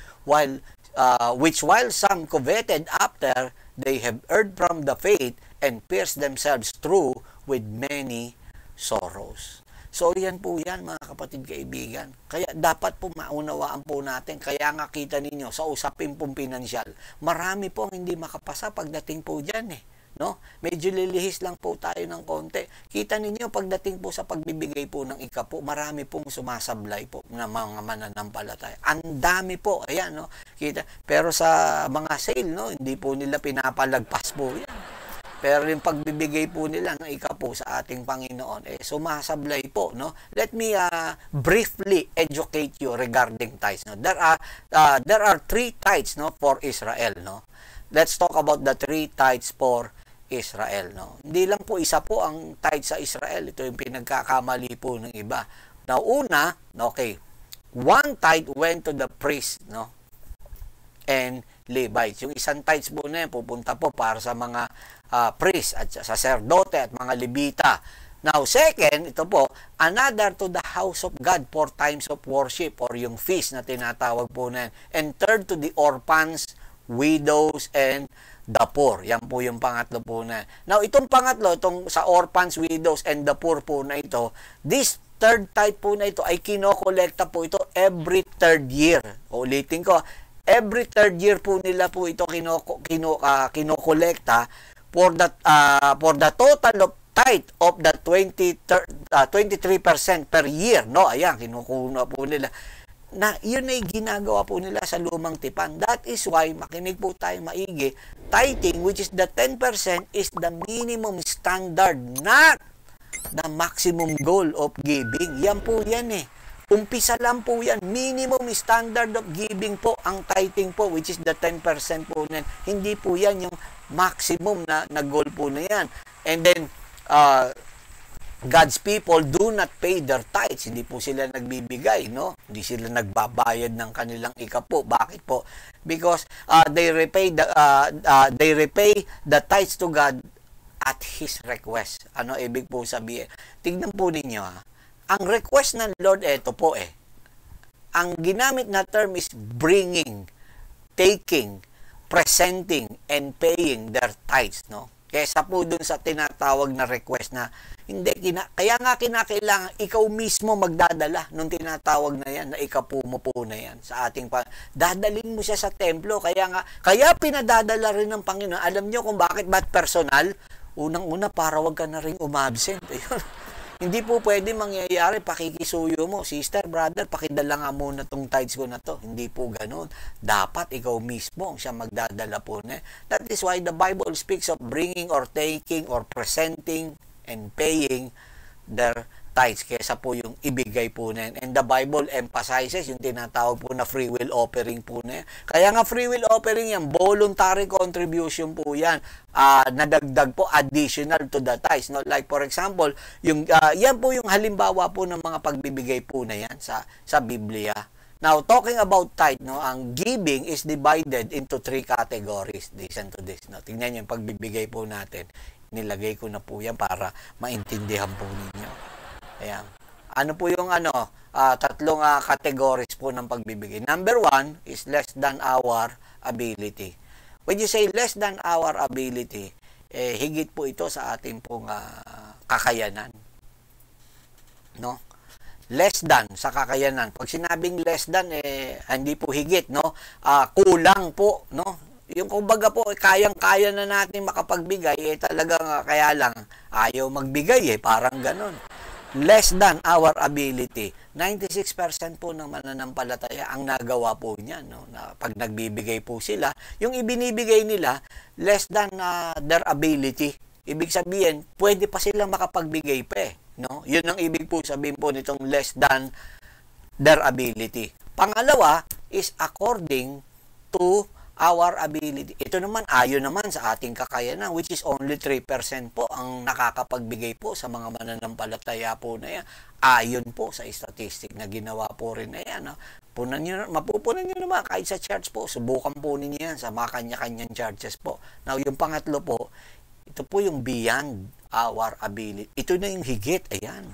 Which while some coveted after, they have erred from the faith and pierced themselves through with many sorrows. So, yan po yan, mga kapatid kaibigan. Kaya dapat po maunawaan po natin. Kaya nga kita ninyo, sa usapin pong pinansyal, marami po ang hindi makapasa pagdating po dyan eh. No? Medyo lilihis lang po tayo ng konti. Kita ninyo, pagdating po sa pagbibigay po ng ikapo, marami pong sumasablay po ng mga mananampalataya. Ang dami po, ayan, no? Kita. Pero sa mga sale, no, hindi po nila pinapalagpas po yan. Pero yung pagbibigay po nila ng ikapo sa ating Panginoon, sumasablay po, no? Let me briefly educate you regarding tithes, no? There are three tithes, no, for Israel, no? Let's talk about the three tithes for Israel, no? Hindi lang po isa po ang tithe sa Israel. Ito yung pinagkakamali po ng iba. Now, una, okay, one tithe went to the priest, no? And Levites. Yung isang tithes po na yan, pupunta po para sa mga priest at saserdote at mga Levita. Now, second, ito po, another to the house of God for times of worship or yung feast na tinatawag po na yan. And third to the orphans, widows, and the poor. Yan po yung pangatlo po na yan. Now, itong pangatlo, itong sa orphans, widows, and the poor po na ito, this third tithe po na ito ay kinokolekta po ito every third year. Ulitin ko, every third year po nila po ito kinokolekta for the total of tithe of the 23% per year, no? Ayan, kinukuna po nila. Na yun ay ginagawa po nila sa lumang tipan. That is why, makinig po tayo maigi, tithing, which is the 10%, is the minimum standard, not the maximum goal of giving. Yan po yan eh. Umpisa lang po yan. Minimum standard of giving po ang tithing po, which is the 10% po na. Hindi po yan yung maximum na goal po na yan. And then, God's people do not pay their tithes. Hindi po sila nagbibigay, no? Hindi sila nagbabayad ng kanilang ikapo. Bakit po? Because they repay the tithes to God at His request. Ano ibig po sabihin? Tignan po ninyo, ha? Ang request ng Lord, eto po eh. Ang ginamit na term is bringing, taking, presenting, and paying their tithes, no? Kesa po dun sa tinatawag na request na hindi, kaya nga kinakailangan ikaw mismo magdadala nung tinatawag na yan, na ikapu mo po na yan sa ating dadalhin mo siya sa templo. Kaya pinadadala rin ng Panginoon. Alam nyo kung bakit? Ba't personal? Unang-una, para wag ka na rin umabsent. Ayun. Hindi po pwede mangyayari, pakikisuyo mo, sister, brother, pakidala nga muna tong tithes ko na to. Hindi po ganun. Dapat ikaw mismo ang siya magdadala po na. That is why the Bible speaks of bringing or taking or presenting and paying their tithes kesa po yung ibigay po na yan. And the Bible emphasizes yung tinatawag po na free will offering po na yan. Kaya nga free will offering yan, voluntary contribution po yan. Nadagdag po additional to the tithes. No? Like for example, yung, yan po yung halimbawa po ng mga pagbibigay po na yan sa Biblia. Now, talking about tithe, no, ang giving is divided into 3 categories. Listen to this. No? Tingnan nyo yung pagbibigay po natin. Nilagay ko na po yan para maintindihan po ninyo. Ayan. Ano po yung tatlong categories po ng pagbibigay. Number 1 is less than our ability. When you say less than our ability, higit po ito sa ating pong kakayanan. No? Less than sa kakayanan. Pag sinabing less than, hindi po higit, no? Kulang po, no? Yung kumbaga po, kayang-kaya na natin makapagbigay, talagang kaya lang ayaw magbigay, parang ganun. Less than our ability. 96% po ng mananampalataya ang nagawa po niya, no? Na pag nagbibigay po sila, yung ibinibigay nila less than their ability. Ibig sabihin, pwede pa silang makapagbigay pa eh, no? Yun ang ibig po sabihin po nitong less than their ability. Pangalawa is according to our ability. Ito naman, ayon naman sa ating kakayanan, which is only 3% po ang nakakapagbigay po sa mga mananampalataya po na yan. Ayon po sa statistic na ginawa po rin na yan. No? Mapupunan nyo naman kahit sa church po. Subukan po ninyo yan sa mga kanya-kanyang churches po. Now, yung pangatlo po, ito po yung beyond our ability. Ito na yung higit. Ayan.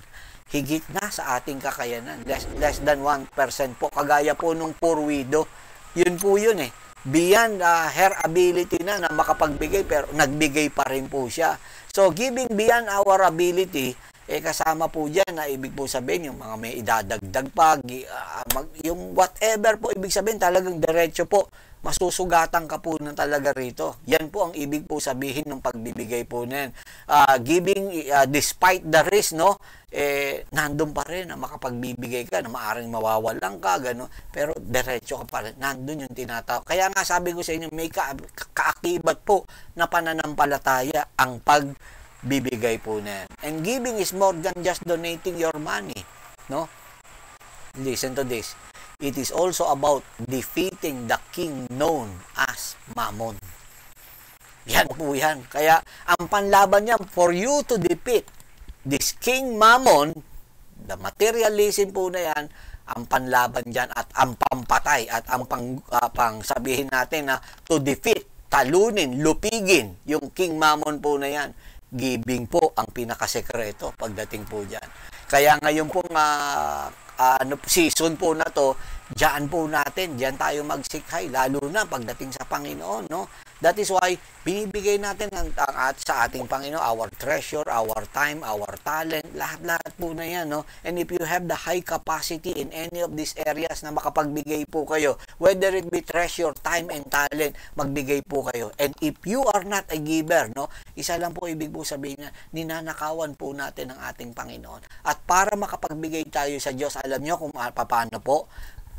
Higit na sa ating kakayanan. Less than 1% po. Kagaya po nung poor widow. Yun po yun eh. Beyond her ability na makapagbigay, pero nagbigay pa rin po siya. So, giving beyond our ability, kasama po dyan na ibig po sabihin, yung mga may idadagdag pa, yung whatever po, ibig sabihin, talagang diretso po, masusugatan ka po na talaga rito. Yan po ang ibig po sabihin ng pagbibigay po na yan. Giving despite the risk, no? Nandun pa rin na makapagbibigay ka, na maaring mawawalan ka, gano'n. Pero diretso ka pa rin. Nandun yung tinatawag. Kaya nga sabi ko sa inyo, may kaakibat po na pananampalataya ang pagbibigay po na yan. And giving is more than just donating your money, no? Listen to this. It is also about defeating the king known as Mammon. Yan po yan. Kaya ang panlaban niya, for you to defeat this king Mammon, the materialism po na yan, ang panlaban dyan at ang pampatay at ang pang sabihin natin na to defeat, talunin, lupigin yung king Mammon po na yan. Giving po ang pinakasekreto pagdating po dyan. Kaya ngayon pong season po na to, Diyan po natin, diyan tayo magsikhay, lalo na pagdating sa Panginoon, no? That is why binibigay natin sa ating Panginoon our treasure, our time, our talent, lahat-lahat po na yan, no? And if you have the high capacity in any of these areas na makapagbigay po kayo, whether it be treasure, time, and talent, magbigay po kayo. And if you are not a giver, no? Isa lang po ibig po sabihin na ninanakawan po natin ang ating Panginoon. At para makapagbigay tayo sa Diyos, alam nyo kung paano po,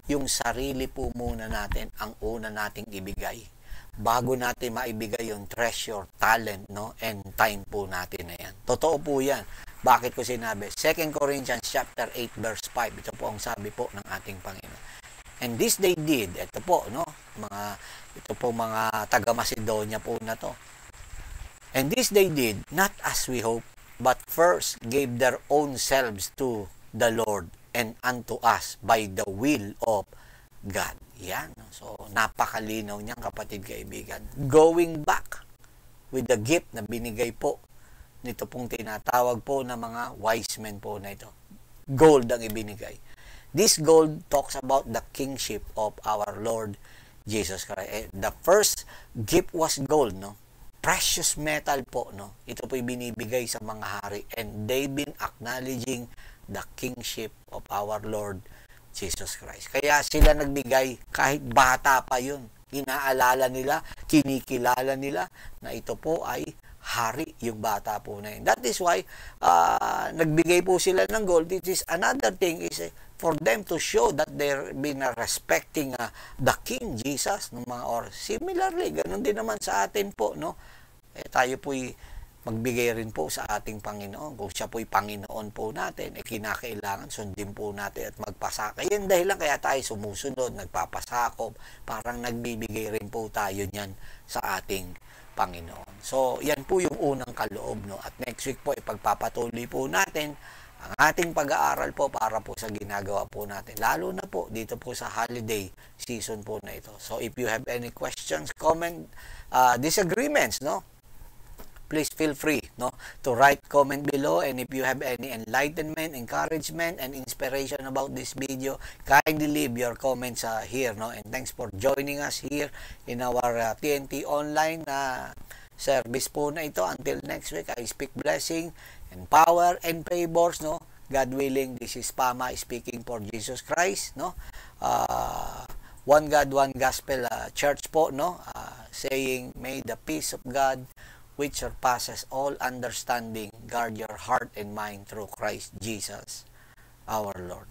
yung sarili po muna natin ang una nating ibigay bago natin maibigay yung treasure, talent, no, and time po natin na yan. Totoo po yan. Bakit ko sinabi? 2 Corinthians chapter 8 verse 5. Ito po ang sabi po ng ating Panginoon. And this they did. Ito po, no, ito po mga taga Macedonia po na to. And this they did not as we hope, but first gave their own selves to the Lord and unto us by the will of God. Yan. So, napakalinaw niyan, kapatid kaibigan. Going back with the gift na binigay po nito pong tinatawag po na mga wise men po na ito. Gold ang ibinigay. This gold talks about the kingship of our Lord Jesus Christ. The first gift was gold, no? Precious metal po, no? Ito po ibinibigay sa mga hari, and they've been acknowledging the kingship of our Lord Jesus Christ. Kaya sila nagbigay kahit bata pa yun. Inaalala nila, kinikilala nila na ito po ay hari, yung bata po na yun. That is why nagbigay po sila ng gold. This is another thing is for them to show that they're been respecting the King Jesus, no, mga, or similarly, ganun din naman sa atin po, no? Tayo po'y magbigay rin po sa ating Panginoon. Kung siya po'y Panginoon po natin, kinakailangan sundin po natin at magpasakop. Yan dahilan kaya tayo sumusunod, nagpapasakop, parang nagbibigay rin po tayo niyan sa ating Panginoon. So, yan po yung unang kaloob, no? At next week po, ipagpapatuloy po natin ang ating pag-aaral po para po sa ginagawa po natin. Lalo na po dito po sa holiday season po na ito. So, if you have any questions, comment, disagreements, no? Please feel free, no, to write comment below. And if you have any enlightenment, encouragement, and inspiration about this video, kindly leave your comments here, no. And thanks for joining us here in our TNT online service po na ito. Until next week, I speak blessing and power and favors, no. God willing, this is Pama speaking for Jesus Christ, no. One God, one gospel church po, no. Saying, may the peace of God which surpasses all understanding, guard your heart and mind through Christ Jesus, our Lord.